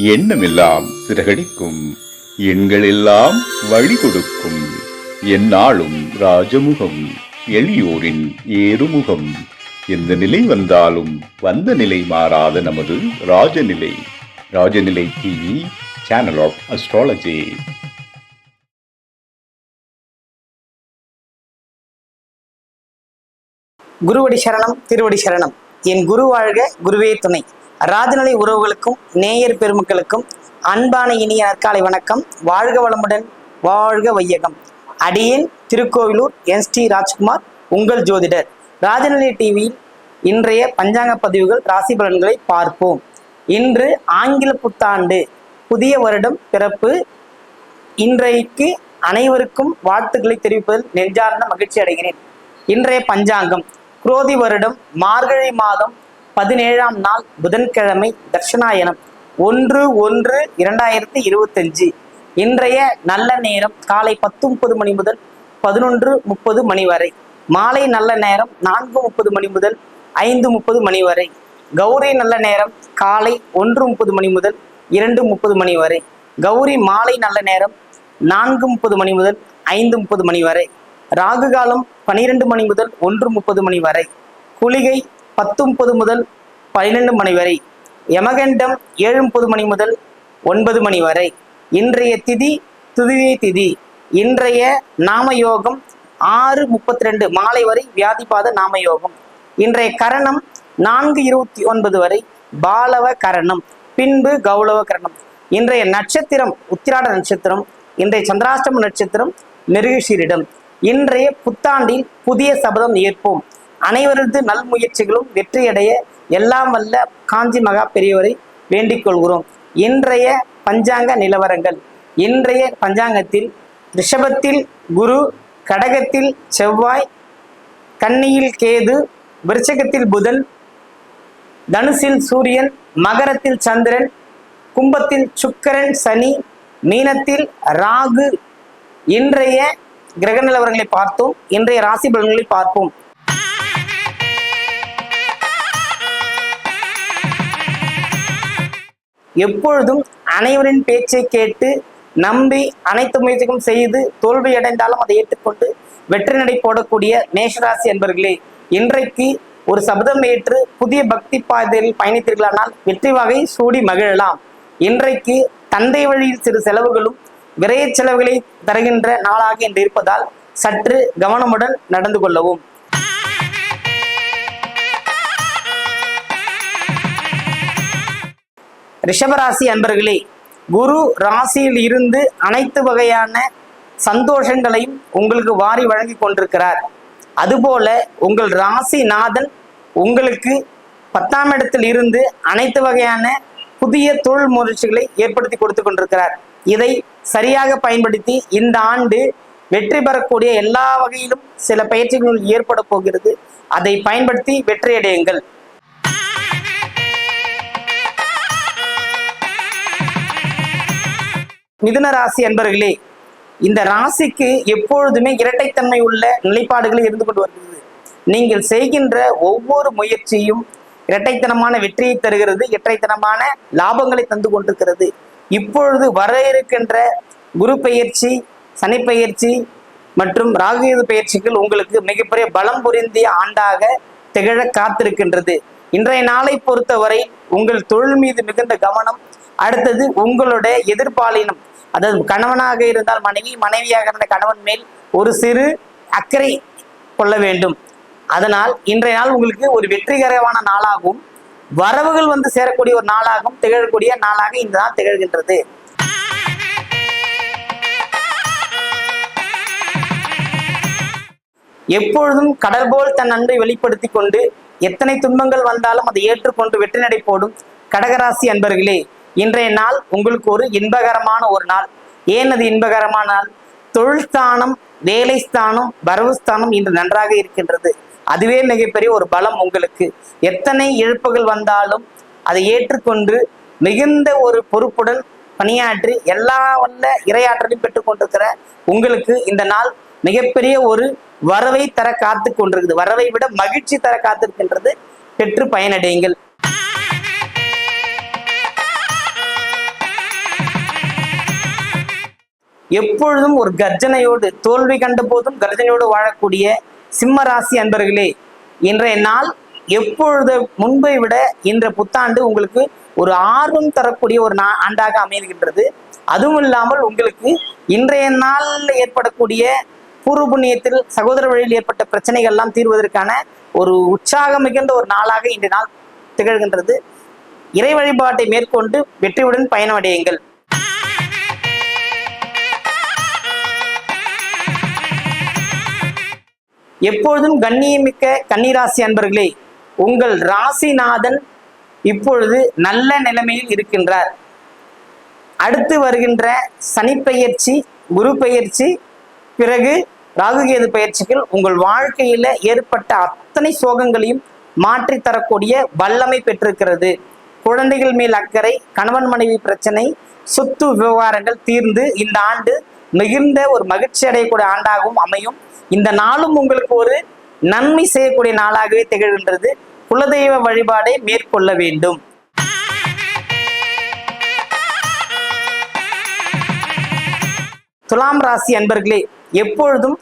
எண்ணமெல்லாம் சிறகடிக்கும், எண்களெல்லாம் வழி கொடுக்கும், எந்நாளும் ராஜமுகம், எளியோரின் ஏறுமுகம். எந்த நிலை வந்தாலும் வந்த நிலை மாறாத நமது Rajanilai. Rajanilai TV, channel of astrology. குருவடி சரணம், திருவடி சரணம். என் குரு வாழ்க, குருவே துணை. ராஜநிலை உறவுகளுக்கும் நேயர் பெருமக்களுக்கும் அன்பான இனிய நற்காலை வணக்கம். வாழ்க வளமுடன், வாழ்க வையகம். அடியேன் திருக்கோவிலூர் என் ஸ்ரீ ராஜ்குமார், உங்கள் ஜோதிடர். ராஜநிலை டிவியில் இன்றைய பஞ்சாங்க பதிவுகள், ராசி பலன்களை பார்ப்போம். இன்று ஆங்கில புத்தாண்டு, புதிய வருடம் பிறப்பு. இன்றைக்கு அனைவருக்கும் வாழ்த்துக்களை தெரிவிப்பதில் நெஞ்சார்ந்த மகிழ்ச்சி அடைகிறேன். இன்றைய பஞ்சாங்கம் குரோதி வருடம் மார்கழி மாதம் 17ஆம் நாள் புதன்கிழமை, தட்சிணாயனம் 1/1/2025. இன்றைய நல்ல நேரம் காலை 10:30 மணி முதல் 11:30 மணி வரை. மாலை நல்ல நேரம் 4:30 மணி முதல் 5:30 மணி வரை. கௌரி நல்ல நேரம் காலை 1:30 மணி முதல் 2:30 மணி வரை. கௌரி மாலை நல்ல நேரம் 4:30 மணி முதல் 5:30 மணி வரை. ராகு காலம் 12 மணி முதல் 1:30 மணி வரை. குளிகை 10:30 முதல் 12 மணி வரை. யமகண்டம் 7:30 மணி முதல் 9 மணி வரை. இன்றைய திதி துதியை திதி. இன்றைய நாமயோகம் 6:32 மாலை வரை வியாதிபாத நாமயோகம். இன்றைய கரணம் 4:29 வரை பாலவ கரணம், பின்பு கௌளவ கரணம். இன்றைய நட்சத்திரம் உத்திராட நட்சத்திரம். இன்றைய சந்திராஷ்டம நட்சத்திரம் மிருகசீரிடம். இன்றைய புத்தாண்டில் புதிய சபதம் ஏற்போம். அனைவரது நல் முயற்சிகளும் வெற்றியடைய எல்லாம் வல்ல காஞ்சி மகா பெரியவரை வேண்டிக் கொள்கிறோம். இன்றைய பஞ்சாங்க நிலவரங்கள். இன்றைய பஞ்சாங்கத்தில் ரிஷபத்தில் குரு, கடகத்தில் செவ்வாய், கன்னியில் கேது, விருச்சகத்தில் புதன், தனுசில் சூரியன், மகரத்தில் சந்திரன், கும்பத்தில் சுக்கிரன் சனி, மீனத்தில் ராகு. இன்றைய கிரக நிலவரங்களை பார்த்தோம். இன்றைய ராசி பலன்களை பார்ப்போம். எப்பொழுதும் அனைவரின் பேச்சை கேட்டு நம்பி அனைத்து முயற்சிகளும் செய்து தோல்வி அடைந்தாலும் அதை ஏற்றுக்கொண்டு வெற்றி நடை போடக்கூடிய மேஷராசி என்பர்களே, இன்றைக்கு ஒரு சபதம் ஏற்று புதிய பக்தி பாதையில் பயணித்தீர்களானால் வெற்றி வகை சூடி மகிழலாம். இன்றைக்கு தந்தை வழியில் சிறு செலவுகளும் விரைய செலவுகளை தருகின்ற நாளாக இன்று இருப்பதால் சற்று கவனமுடன் நடந்து கொள்ளவும். ரிஷபராசி அன்பர்களே, குரு ராசியில் இருந்து அனைத்து வகையான சந்தோஷங்களையும் உங்களுக்கு வாரி வழங்கி கொண்டிருக்கிறார். அதுபோல உங்கள் ராசிநாதன் உங்களுக்கு 10ஆம் இடத்தில் இருந்து அனைத்து வகையான புதிய தொழில் முயற்சிகளை ஏற்படுத்தி கொடுத்து கொண்டிருக்கிறார். இதை சரியாக பயன்படுத்தி இந்த ஆண்டு வெற்றி பெறக்கூடிய எல்லா வகையிலும் சில பயிற்சிகள் ஏற்பட போகிறது. அதை பயன்படுத்தி வெற்றியடையுங்கள். மிதுன ராசி அன்பர்களே, இந்த ராசிக்கு எப்பொழுதுமே இரட்டைத்தன்மை உள்ள நிலைப்பாடுகள் இருந்து கொண்டு வருகிறது. நீங்கள் செய்கின்ற ஒவ்வொரு முயற்சியும் இரட்டைத்தனமான வெற்றியை தருகிறது, இரட்டைத்தனமான லாபங்களை தந்து கொண்டிருக்கிறது. இப்பொழுது வர இருக்கின்ற குரு பெயர்ச்சி, சனி பெயர்ச்சி மற்றும் ராகுகேது பெயர்ச்சிகள் உங்களுக்கு மிகப்பெரிய பலம் பொருந்திய ஆண்டாக திகழ காத்திருக்கின்றது. இன்றைய நாளை பொறுத்தவரை உங்கள் தொழில் மீது மிகுந்த கவனம். அடுத்தது உங்களுடைய எதிர்பாலினம், அதாவது கணவனாக இருந்தால் மனைவி, மனைவியாக இருந்த கணவன் மேல் ஒரு சிறு அக்கறை கொள்ள வேண்டும். அதனால் இன்றைய நாள் உங்களுக்கு ஒரு வெற்றிகரமான நாளாகவும் வரவுகள் வந்து சேரக்கூடிய ஒரு நாளாகவும் திகழக்கூடிய நாளாக இந்த நாள் திகழ்கின்றது. எப்பொழுதும் கடல் போல் தன் அன்பை வெளிப்படுத்தி கொண்டு எத்தனை துன்பங்கள் வந்தாலும் அதை ஏற்றுக்கொண்டு வெற்றி நடை போடும் கடகராசி அன்பர்களே, இன்றைய நாள் உங்களுக்கு ஒரு இன்பகரமான ஒரு நாள். ஏன் அது இன்பகரமான நாள்? தொழில் ஸ்தானம், வேலை ஸ்தானம், வரவு ஸ்தானம் இன்று நன்றாக இருக்கின்றது. அதுவே மிகப்பெரிய ஒரு பலம் உங்களுக்கு. எத்தனை இழப்புகள் வந்தாலும் அதை ஏற்றுக்கொண்டு மிகுந்த ஒரு பொறுப்புடன் பணியாற்றி எல்லா வல்ல இறையாற்றலையும் பெற்றுக்கொண்டிருக்கிற உங்களுக்கு இந்த நாள் மிகப்பெரிய ஒரு வரவை தர காத்து கொண்டிருக்குது. வரவை விட மகிழ்ச்சி தர காத்திருக்கின்றது. பெற்று பயனடையுங்கள். எப்பொழுதும் ஒரு கர்ஜனையோடு, தோல்வி கண்ட போதும் கர்ஜனையோடு வாழக்கூடிய சிம்ம ராசி அன்பர்களே, இன்றைய நாள் எப்பொழுது முன்பை விட இன்ற புத்தாண்டு உங்களுக்கு ஒரு ஆர்வம் தரக்கூடிய ஒரு ஆண்டாக அமைகின்றது. அதுவும் இல்லாமல் உங்களுக்கு இன்றைய நாளில் ஏற்படக்கூடிய பூர்வ புண்ணியத்தில் சகோதர வழியில் ஏற்பட்ட பிரச்சனைகள் எல்லாம் தீர்வதற்கான ஒரு உற்சாகம் மிகுந்த ஒரு நாளாக இன்றைய நாள் திகழ்கின்றது. இறை வழிபாட்டை மேற்கொண்டு வெற்றியுடன் பயணமடையுங்கள். எப்பொழுதும் கண்ணியமிக்க கன்னிராசி அன்பர்களே, உங்கள் ராசிநாதன் இப்பொழுது நல்ல நிலைமையில் இருக்கின்றார். அடுத்து வருகின்ற சனி பெயர்ச்சி, குரு பெயர்ச்சி, பிறகு ராகுகேது பயிற்சிகள் உங்கள் வாழ்க்கையில ஏற்பட்ட அத்தனை சோகங்களையும் மாற்றி தரக்கூடிய வல்லமை பெற்றிருக்கிறது. குழந்தைகள் மேல் அக்கறை, கணவன் மனைவி பிரச்சனை, சொத்து விவகாரங்கள் தீர்ந்து இந்த ஆண்டு மிகுந்த ஒரு மகிழ்ச்சி அடையக்கூடிய ஆண்டாகவும் அமையும். இந்த நாளும் உங்களுக்கு ஒரு நன்மை செய்யக்கூடிய நாளாகவே திகழ்கின்றது. குலதெய்வ வழிபாடை மேற்கொள்ள வேண்டும். துலாம் ராசி அன்பர்களே, எப்பொழுதும்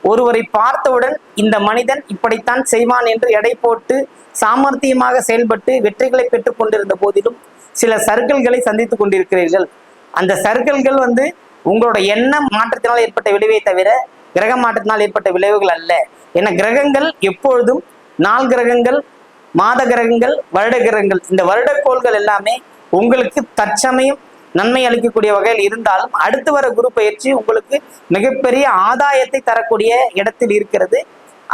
ஒருவரை பார்த்தவுடன் இந்த மனிதன் இப்படித்தான் செய்வான் என்று எடை போட்டு சாமர்த்தியமாக செயல்பட்டு வெற்றிகளை பெற்றுக் கொண்டிருந்த போதிலும் சில சர்க்கிள்களை சந்தித்துக் கொண்டிருக்கிறீர்கள். அந்த சர்க்கிள்கள் உங்களோட எண்ண மாற்றத்தினால் ஏற்பட்ட விளைவை தவிர கிரக மாற்றத்தினால் ஏற்பட்ட விளைவுகள் அல்ல. என கிரகங்கள் எப்பொழுதும் நாள் கிரகங்கள், மாத கிரகங்கள், வருட கிரகங்கள், இந்த வருடக்கோள்கள் எல்லாமே உங்களுக்கு தற்சமயம் நன்மை அளிக்கக்கூடிய வகையில் இருந்தாலும் அடுத்து வர குரு பயிற்சி உங்களுக்கு மிகப்பெரிய ஆதாயத்தை தரக்கூடிய இடத்தில் இருக்கிறது.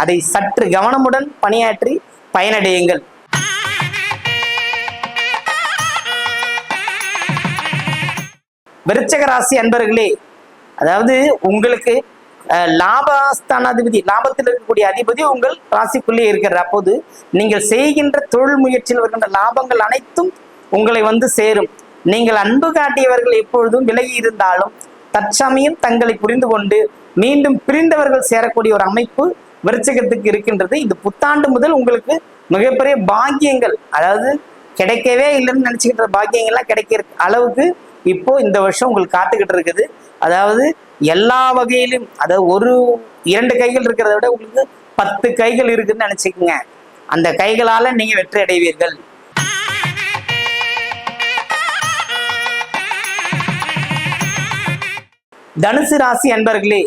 அதை சற்று கவனமுடன் பணியாற்றி பயனடையுங்கள். விருச்சக ராசி அன்பர்களே, அதாவது உங்களுக்கு லாபஸ்தானாதிபதி, லாபத்தில் இருக்கக்கூடிய அதிபதி உங்கள் ராசிக்குள்ளே இருக்கிற அப்போது நீங்கள் செய்கின்ற தொழில் முயற்சியில் வருகின்ற லாபங்கள் அனைத்தும் உங்களை சேரும். நீங்கள் அன்பு காட்டியவர்கள் எப்பொழுதும் விலகி இருந்தாலும் தற்சமயம் தங்களை புரிந்து கொண்டு மீண்டும் பிரிந்தவர்கள் சேரக்கூடிய ஒரு அமைப்பு விருச்சிகத்துக்கு இருக்கின்றது. இந்த புத்தாண்டு முதல் உங்களுக்கு மிகப்பெரிய பாக்கியங்கள், அதாவது கிடைக்கவே இல்லைன்னு நினைச்சுக்கிட்ட பாக்கியங்கள்லாம் கிடைக்கிற அளவுக்கு இப்போ இந்த வருஷம் உங்களுக்கு காத்துக்கிட்டு இருக்குது. அதாவது எல்லா வகையிலும், அதாவது ஒரு 2 கைகள் இருக்கிறத விட உங்களுக்கு 10 கைகள் இருக்குன்னு நினைச்சுக்கோங்க. அந்த கைகளால நீங்க வெற்றி அடைவீர்கள். தனுசு ராசி அன்பர்களே,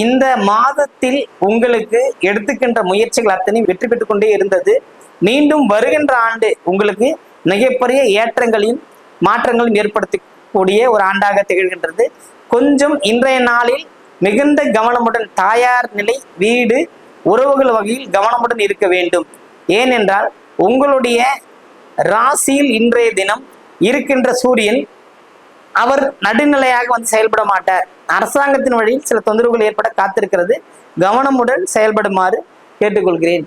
இந்த மாதத்தில் உங்களுக்கு எடுத்துக்கின்ற முயற்சிகள் அத்தனையும் வெற்றி பெற்றுக் கொண்டே இருந்தது. மீண்டும் வருகின்ற ஆண்டு உங்களுக்கு மிகப்பெரிய ஏற்றங்களையும் மாற்றங்களும் ஏற்படுத்தக்கூடிய ஒரு ஆண்டாக திகழ்கின்றது. கொஞ்சம் இன்றைய நாளில் மிகுந்த கவனமுடன் தாயார் நிலை, வீடு, உறவுகள் வகையில் கவனமுடன் இருக்க வேண்டும். ஏனென்றால் உங்களுடைய ராசியில் இன்றைய தினம் இருக்கின்ற சூரியன் அவர் நடுநிலையாக செயல்பட மாட்டார். அரசாங்கத்தின் வழியில் சில தொந்தரவுகள் ஏற்பட காத்திருக்கிறது. கவனமுடன் செயல்படுமாறு கேட்டுக்கொள்கிறேன்.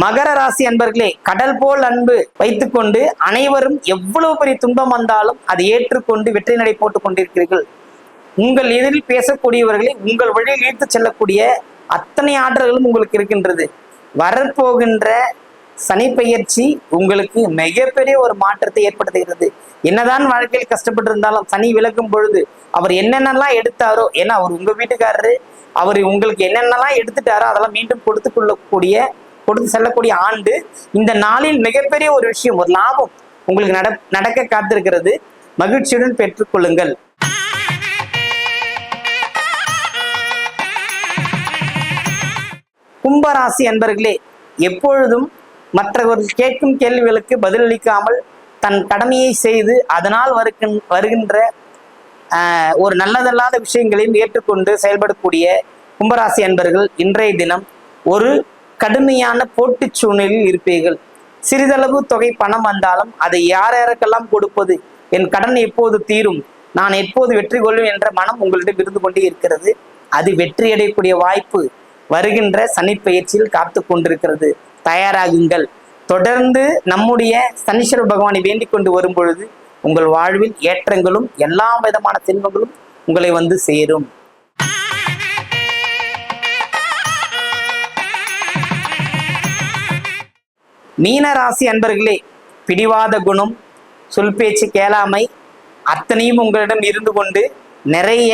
மகர ராசி அன்பர்களே, கடல் போல் அன்பு வைத்துக்கொண்டு அனைவரும் எவ்வளவு பெரிய துன்பம் வந்தாலும் அதை ஏற்றுக்கொண்டு வெற்றி நடை போட்டுக் கொண்டிருக்கிறீர்கள். உங்கள் எதிரில் பேசக்கூடியவர்களை உங்கள் வழியில் ஈர்த்து செல்லக்கூடிய அத்தனை ஆற்றல்களும் உங்களுக்கு இருக்கின்றது. வரப்போகின்ற சனி பெயர்ச்சி உங்களுக்கு மிகப்பெரிய ஒரு மாற்றத்தை ஏற்படுத்துகிறது. என்னதான் வாழ்க்கையில் கஷ்டப்பட்டு இருந்தாலும் சனி விலகும் பொழுது அவர் என்னென்னலாம் எடுத்தாரோ, ஏன்னா அவர் உங்க வீட்டுக்காரரு, அவர் உங்களுக்கு என்னென்னலாம் எடுத்துட்டாரோ அதெல்லாம் மீண்டும் கொடுத்து செல்லக்கூடிய ஆண்டு. இந்த நாளில் மிகப்பெரிய ஒரு விஷயம், ஒரு லாபம் உங்களுக்கு நடக்க காத்திருக்கிறது. மகிழ்ச்சியுடன் பெற்றுக்கொள்ளுங்கள். கும்பராசி அன்பர்களே, எப்பொழுதும் மற்றவர்கள் கேட்கும் கேள்விகளுக்கு பதிலளிக்காமல் தன் கடமையை செய்து அதனால் வருகின்ற ஒரு நல்லதல்லாத விஷயங்களையும் ஏற்றுக்கொண்டு செயல்படக்கூடிய கும்பராசி அன்பர்கள் இன்றைய தினம் ஒரு கடுமையான போட்டி சூழ்நிலையில் இருப்பீர்கள். சிறிதளவு தொகை பணம் வந்தாலும் அதை யாருக்கெல்லாம் கொடுப்பது, என் கடன் எப்போது தீரும், நான் எப்போது வெற்றி கொள்வேன் என்ற மனம் உங்களிடம் இருந்து கொண்டே இருக்கிறது. அது வெற்றியடையக்கூடிய வாய்ப்பு வருகின்ற சனி பெயர்ச்சியில் காத்து கொண்டிருக்கிறது. தயாராகுங்கள். தொடர்ந்து நம்முடைய சனீஸ்வர பகவானை வேண்டிக் கொண்டு வரும் பொழுது உங்கள் வாழ்வில் ஏற்றங்களும் எல்லா விதமான செல்வங்களும் உங்களை சேரும். மீன ராசி அன்பர்களே, பிடிவாத குணம், சொல் பேச்சு கேளாமை அத்தனையும் உங்களிடம் இருந்து கொண்டு நிறைய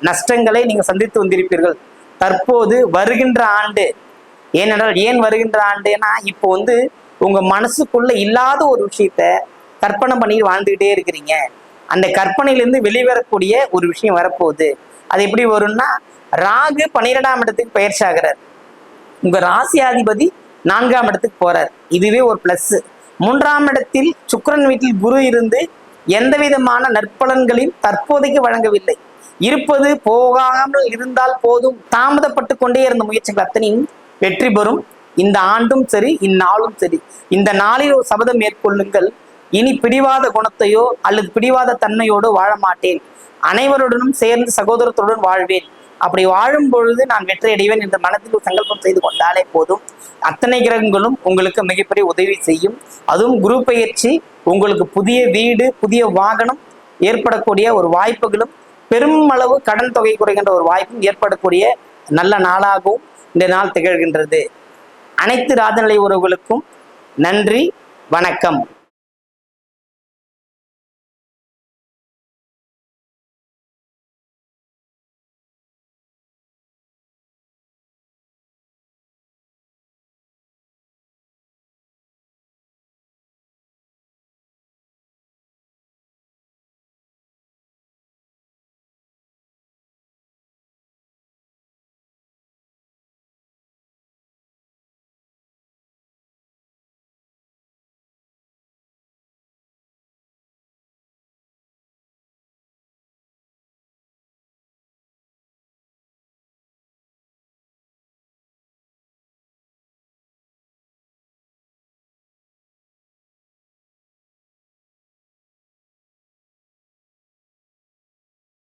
நஷ்டங்களை நீங்கள் சந்தித்து வந்திருப்பீர்கள். தற்போது வருகின்ற ஆண்டு, ஏனென்றால் ஏன் வருகின்ற ஆண்டுனா, இப்போ உங்க மனசுக்குள்ள இல்லாத ஒரு விஷயத்த கற்பனை பண்ணி வாழ்ந்துகிட்டே இருக்கிறீங்க. அந்த கற்பனையிலிருந்து வெளிவரக்கூடிய ஒரு விஷயம் வரப்போகுது. அது எப்படி வரும்னா, ராகு 12ஆம் இடத்துக்கு பயிற்சி ஆகிறார். உங்க ராசியாதிபதி 4ஆம் இடத்துக்கு போறார். இதுவே ஒரு பிளஸ். 3ஆம் இடத்தில் சுக்கிரன் வீட்டில் குரு இருந்து எந்த விதமான நற்பலன்களையும் தற்போதைக்கு வழங்கவில்லை. இருப்பது போகாமல் இருந்தால் போதும். தாமதப்பட்டு கொண்டே இருந்த முயற்சிகள் அத்தனையும் வெற்றி பெறும். இந்த ஆண்டும் சரி, இந்நாளும் சரி. இந்த நாளில் ஒரு சபதம் மேற்கொள்ளுங்கள். இனி பிடிவாத குணத்தையோ அல்லது பிடிவாத தன்மையோடு வாழ மாட்டேன். அனைவருடனும் சேர்ந்து சகோதரத்துடன் வாழ்வேன். அப்படி வாழும் பொழுது நான் வெற்றி அடைவேன் என்ற மனத்தில் ஒரு சங்கல்பம் செய்து கொண்டாலே போதும். அத்தனை கிரகங்களும் உங்களுக்கு மிகப்பெரிய உதவி செய்யும். அதுவும் குரு பயிற்சி உங்களுக்கு புதிய வீடு, புதிய வாகனம் ஏற்படக்கூடிய ஒரு வாய்ப்புகளும், பெருமளவு கடன் தொகை குறைகின்ற ஒரு வாய்ப்பும் ஏற்படக்கூடிய நல்ல நாளாகவும் இந்த நாள் திகழ்கின்றது. அனைத்து ராஜநிலை உறவுகளுக்கும் நன்றி, வணக்கம்.